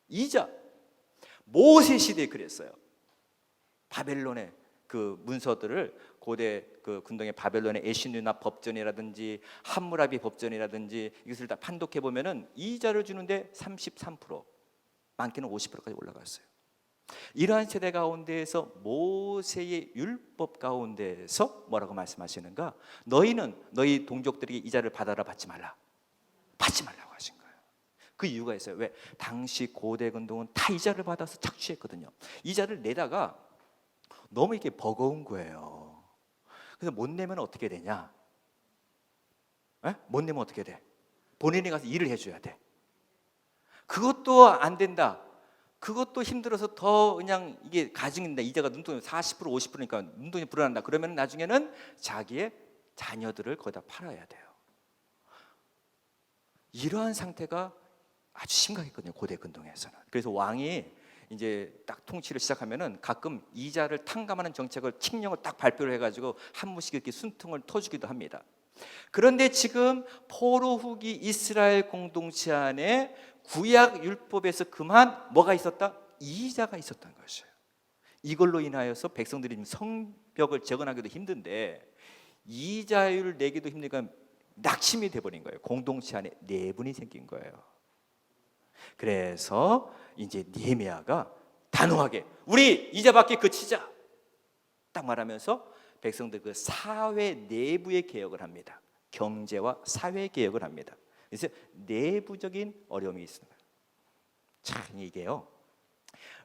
이자. 모세 시대에 그랬어요. 바벨론의 그 문서들을 고대 그 근동의 바벨론의 에시누나 법전이라든지 함무라비 법전이라든지 이것을 다 판독해 보면은 이자를 주는데 33%, 많게는 50%까지 올라갔어요. 이러한 세대 가운데에서 모세의 율법 가운데에서 뭐라고 말씀하시는가? 너희는 너희 동족들에게 이자를 받아라, 받지 말라. 받지 말라고 하신 거예요. 그 이유가 있어요. 왜? 당시 고대 근동은 다 이자를 받아서 착취했거든요. 이자를 내다가 너무 이렇게 버거운 거예요. 그래서 못 내면 어떻게 되냐? 못 내면 어떻게 돼? 본인이 가서 일을 해줘야 돼. 그것도 안 된다. 그것도 힘들어서 더 그냥 이게 가증인다. 이자가 눈돈이 40% 50%니까 눈돈이 불어난다. 그러면 나중에는 자기의 자녀들을 거기다 팔아야 돼요. 이러한 상태가 아주 심각했거든요. 고대 근동에서는. 그래서 왕이 이제 딱 통치를 시작하면은 가끔 이자를 탕감하는 정책을 칙령을 딱 발표를 해가지고 한 번씩 이렇게 순통을 터주기도 합니다. 그런데 지금 포로 후기 이스라엘 공동체 안에 구약 율법에서 그만 뭐가 있었다? 이자가 있었던 것이에요. 이걸로 인하여서 백성들이 성벽을 재건하기도 힘든데 이자율을 내기도 힘드니까 낙심이 돼버린 거예요. 공동체 안에 내분이 생긴 거예요. 그래서 이제 느헤미야가 단호하게 우리 이자밖에 그치자 딱 말하면서 백성들 그 사회 내부의 개혁을 합니다. 경제와 사회 개혁을 합니다. 그래서 내부적인 어려움이 있습니다. 참 이게요,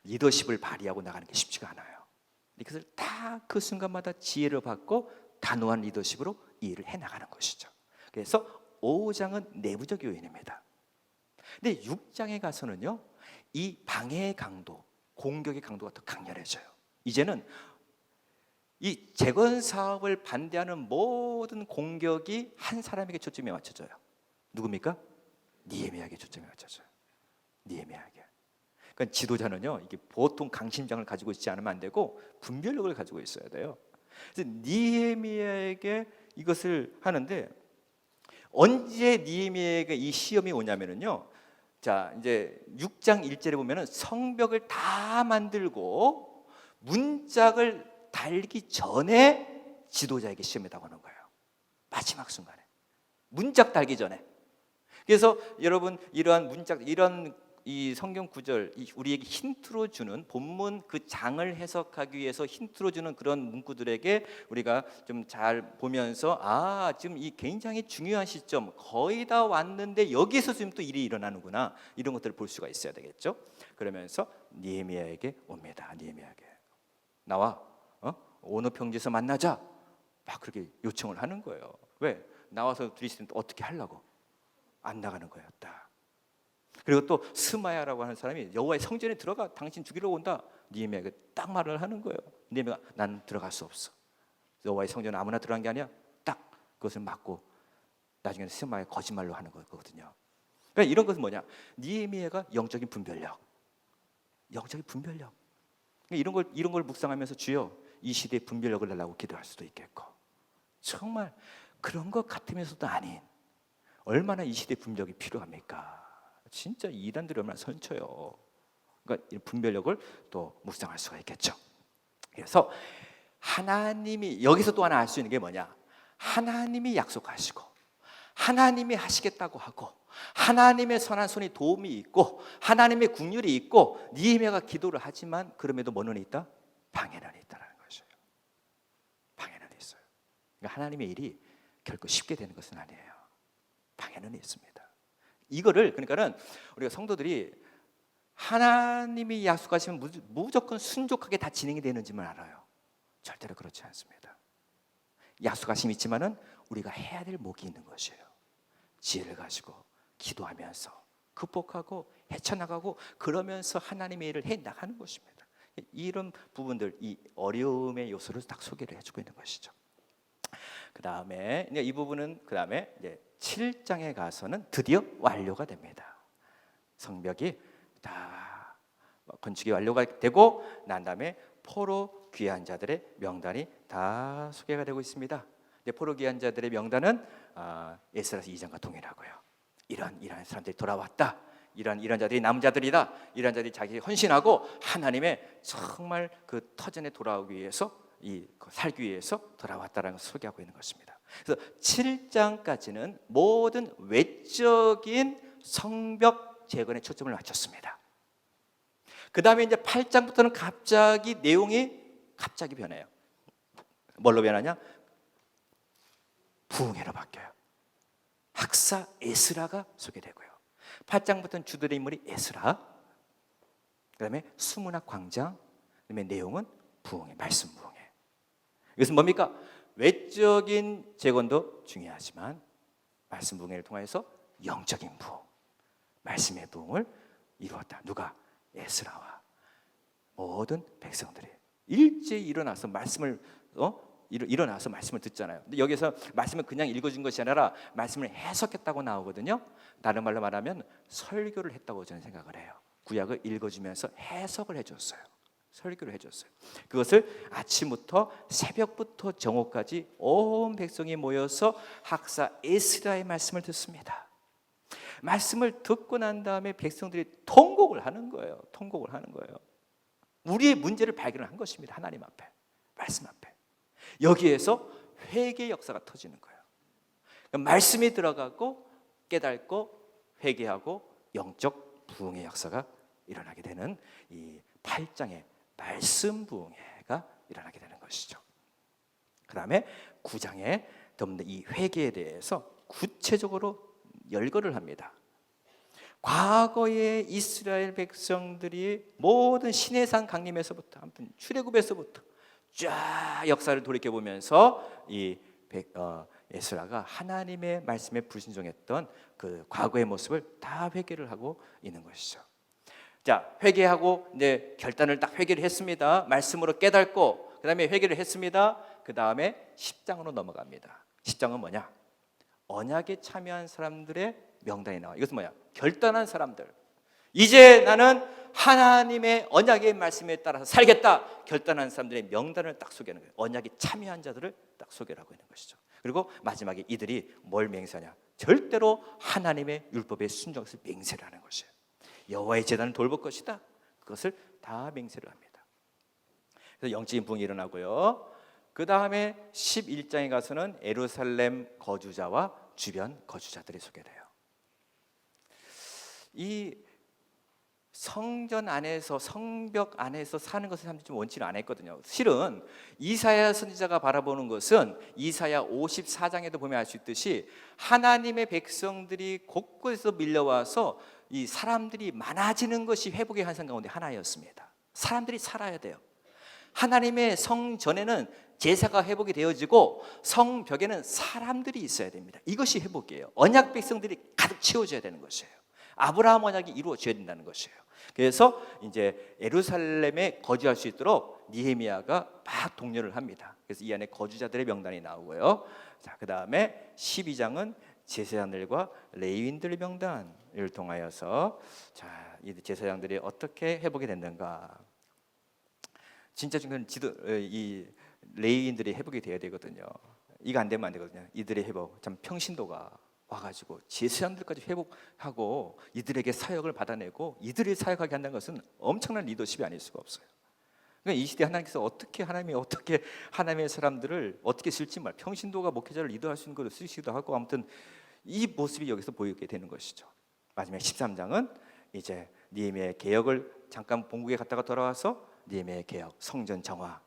리더십을 발휘하고 나가는 게 쉽지가 않아요. 이것을 다 그 순간마다 지혜를 받고 단호한 리더십으로 이 일을 해나가는 것이죠. 그래서 5장은 내부적 요인입니다. 근데 6장에 가서는요, 이 방해의 강도, 공격의 강도가 더 강렬해져요. 이제는 이 재건 사업을 반대하는 모든 공격이 한 사람에게 초점이 맞춰져요. 누굽니까? 느헤미야에게 초점이 맞춰져요. 느헤미야에게. 그러니까 지도자는요, 이게 보통 강심장을 가지고 있지 않으면 안 되고 분별력을 가지고 있어야 돼요. 그래서 느헤미야에게 이것을 하는데, 언제 느헤미야에게 이 시험이 오냐면은요, 자 이제 6장 1절에 보면은 성벽을 다 만들고 문짝을 달기 전에 지도자에게 시험이 다가오는 거예요. 마지막 순간에 문짝 달기 전에. 그래서 여러분, 이러한 문짝, 이런 이 성경 구절, 우리에게 힌트로 주는 본문 그 장을 해석하기 위해서 힌트로 주는 그런 문구들에게 우리가 좀 잘 보면서, 아 지금 이 굉장히 중요한 시점, 거의 다 왔는데 여기서 지금 또 일이 일어나는구나, 이런 것들을 볼 수가 있어야 되겠죠. 그러면서 느헤미야에게 옵니다. 느헤미야에게 나와 어느 평지에서 만나자, 막 그렇게 요청을 하는 거예요. 왜? 나와서 둘이 있으면 어떻게 하려고? 안 나가는 거였다. 그리고 또 스마야라고 하는 사람이 여호와의 성전에 들어가, 당신 죽이러 온다. 느헤미야에게 딱 말을 하는 거예요. 느헤미야가 나는 들어갈 수 없어. 여호와의 성전에 아무나 들어간 게 아니야. 딱 그것을 막고 나중에는 스마야 거짓말로 하는 거거든요. 그러니까 이런 것은 뭐냐? 느헤미야가 영적인 분별력, 영적인 분별력. 이런 걸 묵상하면서 주여 이 시대에 분별력을 달라고 기도할 수도 있겠고, 정말 그런 것 같으면서도 아닌 얼마나 이 시대에 분별력이 필요합니까? 진짜 이단들이 얼마나 선처요. 그러니까 이 분별력을 또 묵상할 수가 있겠죠. 그래서 하나님이 여기서 또 하나 알 수 있는 게 뭐냐? 하나님이 약속하시고 하나님이 하시겠다고 하고 하나님의 선한 손이 도움이 있고 하나님의 국률이 있고 느헤미야가 기도를 하지만 그럼에도 뭐는 있다? 방해는 있다는 것이에요. 방해는 있어요. 그러니까 하나님의 일이 결코 쉽게 되는 것은 아니에요. 방해는 있습니다. 이거를 그러니까는 우리가 성도들이 하나님이 약속하시면 무조건 순종하게 다 진행이 되는지만 알아요. 절대로 그렇지 않습니다. 약속하심이 있지만은 우리가 해야 될 목이 있는 것이에요. 지혜를 가지고 기도하면서 극복하고 헤쳐나가고 그러면서 하나님의 일을 해 나가는 것입니다. 이런 부분들, 이 어려움의 요소를 딱 소개를 해주고 있는 것이죠. 그 다음에 이 부분은 그 다음에 이제 7장에 가서는 드디어 완료가 됩니다. 성벽이 다 건축이 완료가 되고 난 다음에 포로 귀한 자들의 명단이 다 소개가 되고 있습니다. 포로 귀한 자들의 명단은 에스라서 2장과 동일하고요. 이런 사람들이 돌아왔다. 이런 자들이 남은 자들이다. 이런 자들이 자기 헌신하고 하나님의 정말 그 터전에 돌아오기 위해서 살기 위해서 돌아왔다라는 것을 소개하고 있는 것입니다. 그래서 7장까지는 모든 외적인 성벽 재건에 초점을 맞췄습니다. 그 다음에 이제 8장부터는 갑자기 내용이 갑자기 변해요. 뭘로 변하냐? 부흥회로 바뀌어요. 학사 에스라가 소개되고요. 8장부터는 주들의 인물이 에스라, 그 다음에 수문학 광장, 그 다음에 내용은 부흥회, 말씀 부흥회. 이것은 뭡니까? 외적인 재건도 중요하지만 말씀 부흥회를 통해서 영적인 부흥, 말씀의 부흥을 이루었다. 누가? 에스라와 모든 백성들이 일제히 일어나서 말씀을 일어나서 말씀을 듣잖아요. 근데 여기서 말씀을 그냥 읽어준 것이 아니라 말씀을 해석했다고 나오거든요. 다른 말로 말하면 설교를 했다고 저는 생각을 해요. 구약을 읽어주면서 해석을 해줬어요. 설교를 해줬어요. 그것을 아침부터 새벽부터 정오까지 온 백성이 모여서 학사 에스라의 말씀을 듣습니다. 말씀을 듣고 난 다음에 백성들이 통곡을 하는 거예요. 통곡을 하는 거예요. 우리의 문제를 발견한 것입니다. 하나님 앞에, 말씀 앞에. 여기에서 회개 역사가 터지는 거예요. 말씀이 들어가고 깨닫고 회개하고 영적 부흥의 역사가 일어나게 되는 이 8장의 말씀 부흥회가 일어나게 되는 것이죠. 그 다음에 9장에 이 회개에 대해서 구체적으로 열거를 합니다. 과거의 이스라엘 백성들이 모든 시내산 강림에서부터 아무튼 출애굽에서부터 쫙 역사를 돌이켜보면서 이 에스라가 하나님의 말씀에 불순종했던 그 과거의 모습을 다 회개를 하고 있는 것이죠. 자, 회개하고 이제 결단을 딱 회개를 했습니다. 말씀으로 깨닫고 그 다음에 회개를 했습니다. 그 다음에 10장으로 넘어갑니다. 10장은 뭐냐? 언약에 참여한 사람들의 명단이 나와요. 이것은 뭐냐? 결단한 사람들. 이제 나는 하나님의 언약의 말씀에 따라서 살겠다. 결단한 사람들의 명단을 딱 소개하는 거예요. 언약에 참여한 자들을 딱 소개를 하고 있는 것이죠. 그리고 마지막에 이들이 뭘 맹세하냐? 절대로 하나님의 율법에 순종해서 맹세를 하는 것이에요. 여호와의 제단을 돌볼 것이다. 그것을 다 맹세를 합니다. 그래서 영적인 부흥이 일어나고요. 그 다음에 11장에 가서는 예루살렘 거주자와 주변 거주자들이 소개돼요. 이 성전 안에서 성벽 안에서 사는 것을 사람들이 좀 원치는 안 했거든요. 실은 이사야 선지자가 바라보는 것은 이사야 54장에도 보면 알 수 있듯이 하나님의 백성들이 곳곳에서 밀려와서 이 사람들이 많아지는 것이 회복의 현상 가운데 하나였습니다. 사람들이 살아야 돼요. 하나님의 성전에는 제사가 회복이 되어지고 성벽에는 사람들이 있어야 됩니다. 이것이 회복이에요. 언약 백성들이 가득 채워져야 되는 것이에요. 아브라함 언약이 이루어져야 된다는 것이에요. 그래서 이제 예루살렘에 거주할 수 있도록 느헤미야가 막 독려를 합니다. 그래서 이 안에 거주자들의 명단이 나오고요. 자, 그 다음에 12장은 제사장들과 레위인들의 명단을 통하여서 자, 이 제사장들이 어떻게 회복이 됐는가. 진짜 중요한 이 레위인들이 회복이 돼야 되거든요. 이거 안 되면 안 되거든요. 이들의 회복, 참 평신도가 와가지고 제사장들까지 회복하고 이들에게 사역을 받아내고 이들이 사역하게 한다는 것은 엄청난 리더십이 아닐 수가 없어요. 그러니까 이 시대 하나님께서 어떻게 하나님의 사람들을 어떻게 쓸지 말 평신도가 목회자를 리더할 수 있는 것을 쓰시기도 하고 아무튼 이 모습이 여기서 보이게 되는 것이죠. 마지막 13장은 이제 느헤미야의 개혁을 잠깐 본국에 갔다가 돌아와서 느헤미야의 개혁, 성전 정화,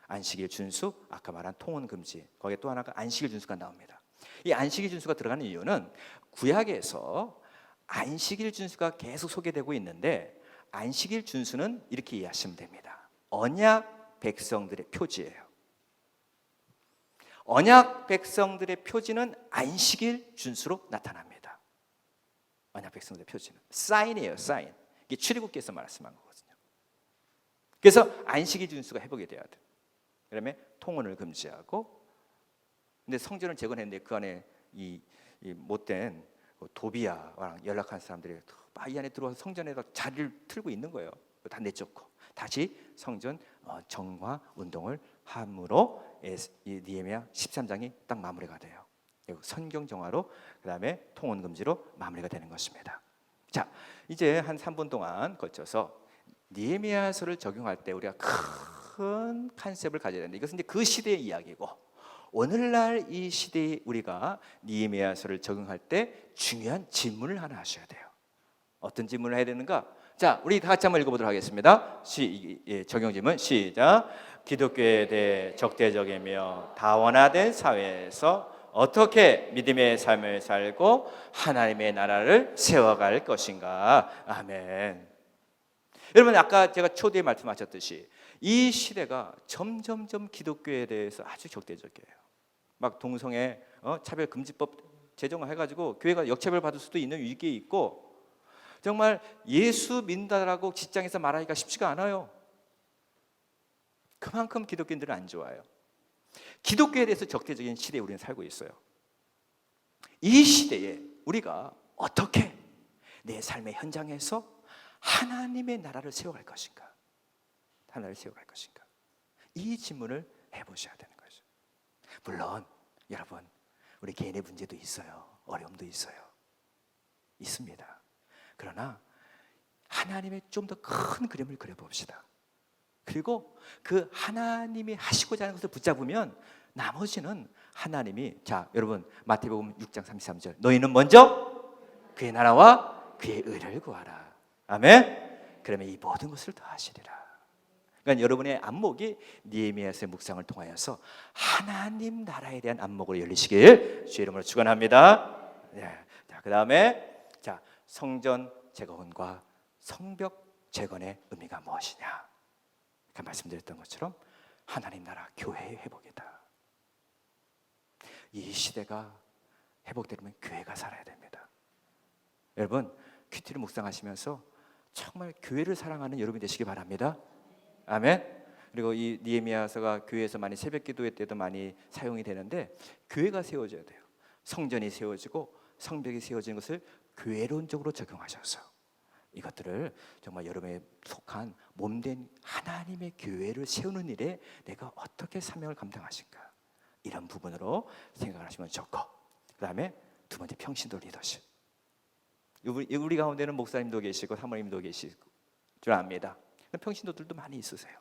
안식일 준수, 아까 말한 통혼 금지, 거기에 또 하나가 안식일 준수가 나옵니다. 이 안식일 준수가 들어가는 이유는 구약에서 안식일 준수가 계속 소개되고 있는데 안식일 준수는 이렇게 이해하시면 됩니다. 언약 백성들의 표지예요. 언약 백성들의 표지는 안식일 준수로 나타납니다. 언약 백성들의 표지는 사인이에요. 사인. 이게 출애굽기에서 말씀한 거거든요. 그래서 안식일 준수가 회복이 돼야 돼요. 그다음에 통혼을 금지하고 근데 성전을 재건했는데 그 안에 이 못된 도비야랑 연락한 사람들이 막 이 안에 들어와서 성전에다 자리를 틀고 있는 거예요. 다 내쫓고 다시 성전 정화 운동을 함으로 이 느헤미야 13장이 딱 마무리가 돼요. 성경 정화로 그다음에 통혼 금지로 마무리가 되는 것입니다. 자, 이제 한 3분 동안 걸쳐서 느헤미야서를 적용할 때 우리가 큰 컨셉을 가져야 되는데 이것은 이제 그 시대의 이야기고 오늘날 이 시대에 우리가 느헤미야서를 적용할 때 중요한 질문을 하나 하셔야 돼요. 어떤 질문을 해야 되는가? 자, 우리 다 같이 한번 읽어보도록 하겠습니다. 적용 질문 시작. 기독교에 대해 적대적이며 다원화된 사회에서 어떻게 믿음의 삶을 살고 하나님의 나라를 세워갈 것인가? 아멘. 여러분 아까 제가 초대에 말씀하셨듯이 이 시대가 점점점 기독교에 대해서 아주 적대적이에요. 막 동성애 차별 금지법 제정을 해가지고 교회가 역차별 받을 수도 있는 위기에 있고 정말 예수 믿는다라고 직장에서 말하기가 쉽지가 않아요. 그만큼 기독교인들은 안 좋아요. 기독교에 대해서 적대적인 시대에 우리는 살고 있어요. 이 시대에 우리가 어떻게 내 삶의 현장에서 하나님의 나라를 세워갈 것인가? 하나를 세워갈 것인가? 이 질문을 해보셔야 되는 거죠. 물론 여러분, 우리 개인의 문제도 있어요. 어려움도 있어요. 있습니다. 그러나 하나님의 좀 더 큰 그림을 그려봅시다. 그리고 그 하나님이 하시고자 하는 것을 붙잡으면 나머지는 하나님이, 자 여러분, 마태복음 6장 33절, 너희는 먼저 그의 나라와 그의 의를 구하라. 아멘. 그러면 이 모든 것을 더하시리라. 그러니까 여러분의 안목이 느헤미야서의 묵상을 통하여서 하나님 나라에 대한 안목으로 열리시길 주의 이름으로 축원합니다. 네. 자, 그다음에 자, 성전 재건과 성벽 재건의 의미가 무엇이냐? 아까 말씀드렸던 것처럼 하나님 나라 교회의 회복이다. 이 시대가 회복되려면 교회가 살아야 됩니다. 여러분, 큐티를 묵상하시면서 정말 교회를 사랑하는 여러분이 되시기 바랍니다. 아멘. 그리고 이 느헤미야서가 교회에서 많이 새벽 기도회 때도 많이 사용이 되는데, 교회가 세워져야 돼요. 성전이 세워지고 성벽이 세워지는 것을 교회론적으로 적용하셔서 이것들을 정말 여러분의 속한 몸된 하나님의 교회를 세우는 일에 내가 어떻게 사명을 감당하신가, 이런 부분으로 생각을 하시면 좋고, 그 다음에 두 번째, 평신도 리더십. 우리 가운데는 목사님도 계시고 사모님도 계실 줄 압니다. 평신도들도 많이 있으세요.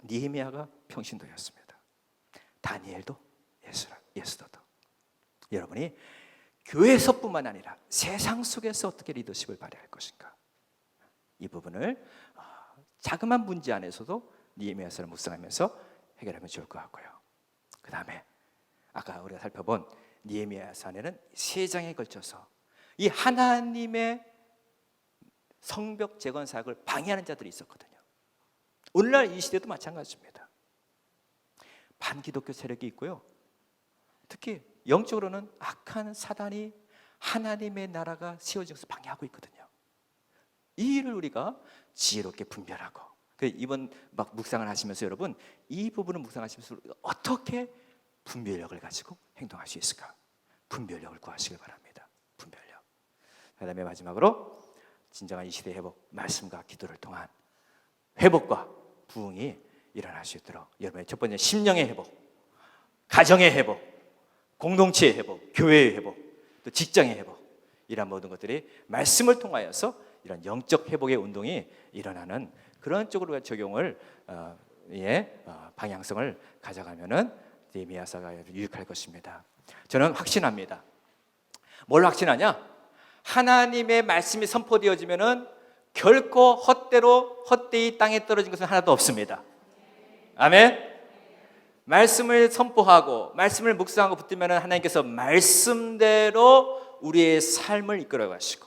느헤미야가 평신도였습니다. 다니엘도, 예수도도. 여러분이 교회에서뿐만 아니라 세상 속에서 어떻게 리더십을 발휘할 것인가, 이 부분을 자그마한 문제 안에서도 느헤미야서를 묵상하면서 해결하면 좋을 것 같고요. 그 다음에 아까 우리가 살펴본 느헤미야서 안에는 3장에 걸쳐서 이 하나님의 성벽 재건 사역을 방해하는 자들이 있었거든요. 오늘날 이 시대도 마찬가지입니다. 반기독교 세력이 있고요. 특히 영적으로는 악한 사단이 하나님의 나라가 세워진 것을 방해하고 있거든요. 이 일을 우리가 지혜롭게 분별하고, 이번 막 묵상을 하시면서 여러분, 이 부분을 묵상하시면서 어떻게 분별력을 가지고 행동할 수 있을까? 분별력을 구하시길 바랍니다. 분별력. 그 다음에 마지막으로 진정한 이 시대 회복, 말씀과 기도를 통한 회복과 부흥이 일어날 수 있도록 여러분의 첫 번째, 심령의 회복, 가정의 회복, 공동체의 회복, 교회의 회복, 또 직장의 회복, 이런 모든 것들이 말씀을 통하여서 이런 영적 회복의 운동이 일어나는 그런 쪽으로 적용을 방향성을 가져가면은 느헤미야서가 유익할 것입니다. 저는 확신합니다. 뭘 확신하냐? 하나님의 말씀이 선포되어지면은 결코 헛되이 땅에 떨어진 것은 하나도 없습니다. 아멘. 말씀을 선포하고 말씀을 묵상하고 붙들면은 하나님께서 말씀대로 우리의 삶을 이끌어 가시고,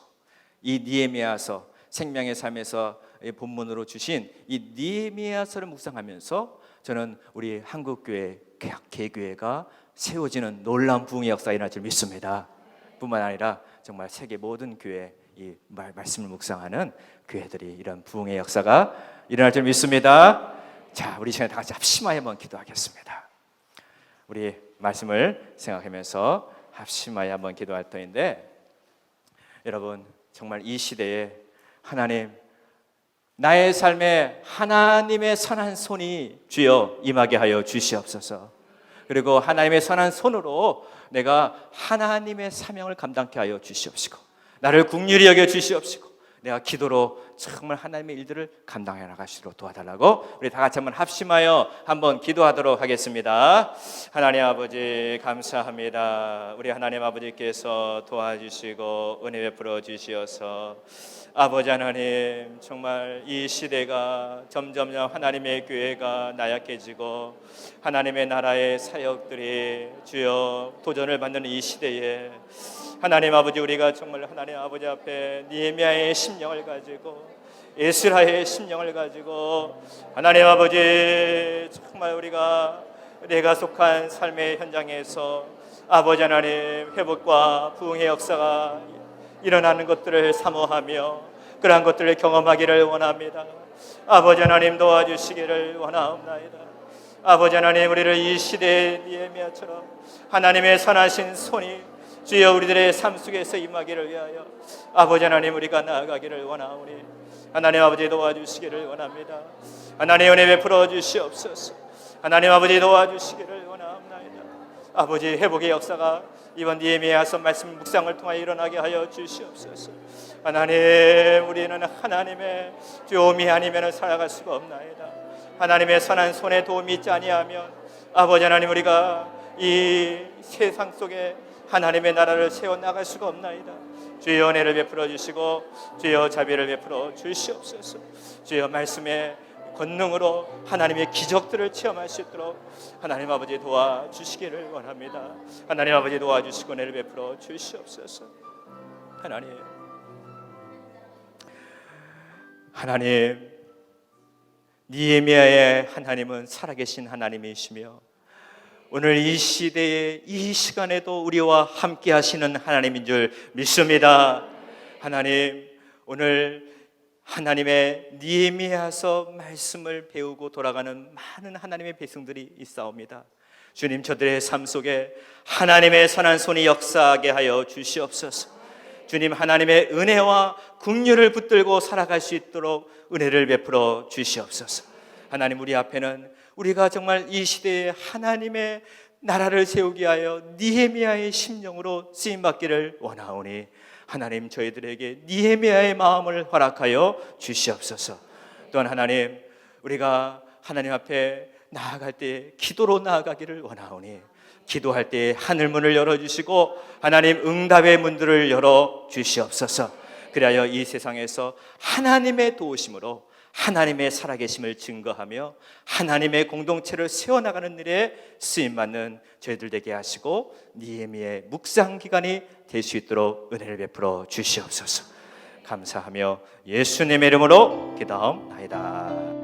이 느헤미야서 생명의 삶에서 본문으로 주신 이 느헤미야서를 묵상하면서 저는 우리 한국교회 개교회가 세워지는 놀라운 부흥의 역사가 일어날 줄 믿습니다. 뿐만 아니라 정말 세계 모든 교회, 이 말씀을 묵상하는 교회들이 이런 부흥의 역사가 일어날 줄 믿습니다. 자, 우리 시간에 다 같이 합심하여 한번 기도하겠습니다. 우리 말씀을 생각하면서 합심하여 한번 기도할 터인데, 여러분 정말 이 시대에 하나님, 나의 삶에 하나님의 선한 손이 주여 임하게 하여 주시옵소서. 그리고 하나님의 선한 손으로 내가 하나님의 사명을 감당케 하여 주시옵시고, 나를 긍휼히 여겨 주시옵시고, 내가 기도로 정말 하나님의 일들을 감당해 나가시도록 도와달라고 우리 다 같이 한번 합심하여 한번 기도하도록 하겠습니다. 하나님 아버지 감사합니다. 우리 하나님 아버지께서 도와주시고 은혜 베풀어 주시어서 아버지 하나님, 정말 이 시대가 점점 하나님의 교회가 나약해지고 하나님의 나라의 사역들이 주여 도전을 받는 이 시대에 하나님 아버지, 우리가 정말 하나님 아버지 앞에 느헤미야의 심령을 가지고 에스라의 심령을 가지고 하나님 아버지, 정말 우리가 내가 속한 삶의 현장에서 아버지 하나님 회복과 부흥의 역사가 일어나는 것들을 사모하며 그러한 것들을 경험하기를 원합니다. 아버지 하나님 도와주시기를 원하옵나이다. 아버지 하나님, 우리를 이 시대의 느헤미야처럼 하나님의 선하신 손이 주여 우리들의 삶 속에서 임하기를 위하여 아버지 하나님 우리가 나아가기를 원하오니 하나님 아버지 도와주시기를 원합니다. 하나님 은혜 베풀어 주시옵소서. 하나님 아버지 도와주시기를 원합니다. 아버지 회복의 역사가 이번 니에미야서 말씀 묵상을 통하여 일어나게 하여 주시옵소서. 하나님 우리는 하나님의 도움이 아니면 살아갈 수가 없나이다. 하나님의 선한 손에 도움이 있지 아니하면 아버지 하나님 우리가 이 세상 속에 하나님의 나라를 세워나갈 수가 없나이다. 주여 은혜를 베풀어 주시고 주여 자비를 베풀어 주시옵소서. 주여 말씀의 권능으로 하나님의 기적들을 체험할 수 있도록 하나님 아버지 도와주시기를 원합니다. 하나님 아버지 도와주시고 은혜를 베풀어 주시옵소서. 하나님 니에미야의 하나님은 살아계신 하나님이시며 오늘 이 시대에 이 시간에도 우리와 함께 하시는 하나님인 줄 믿습니다. 하나님 오늘 하나님의 니에미야서 말씀을 배우고 돌아가는 많은 하나님의 백성들이 있사옵니다. 주님 저들의 삶 속에 하나님의 선한 손이 역사하게 하여 주시옵소서. 주님 하나님의 은혜와 긍휼을 붙들고 살아갈 수 있도록 은혜를 베풀어 주시옵소서. 하나님 우리 앞에는 우리가 정말 이 시대에 하나님의 나라를 세우기 하여 니에미야의 심령으로 쓰임받기를 원하오니 하나님 저희들에게 니에미야의 마음을 허락하여 주시옵소서. 또한 하나님 우리가 하나님 앞에 나아갈 때 기도로 나아가기를 원하오니 기도할 때 하늘문을 열어주시고 하나님 응답의 문들을 열어주시옵소서. 그리하여 이 세상에서 하나님의 도우심으로 하나님의 살아계심을 증거하며 하나님의 공동체를 세워나가는 일에 쓰임받는 저희들 되게 하시고 니에미야의 묵상 기간이 될 수 있도록 은혜를 베풀어 주시옵소서. 감사하며 예수님의 이름으로 기도하옵나이다.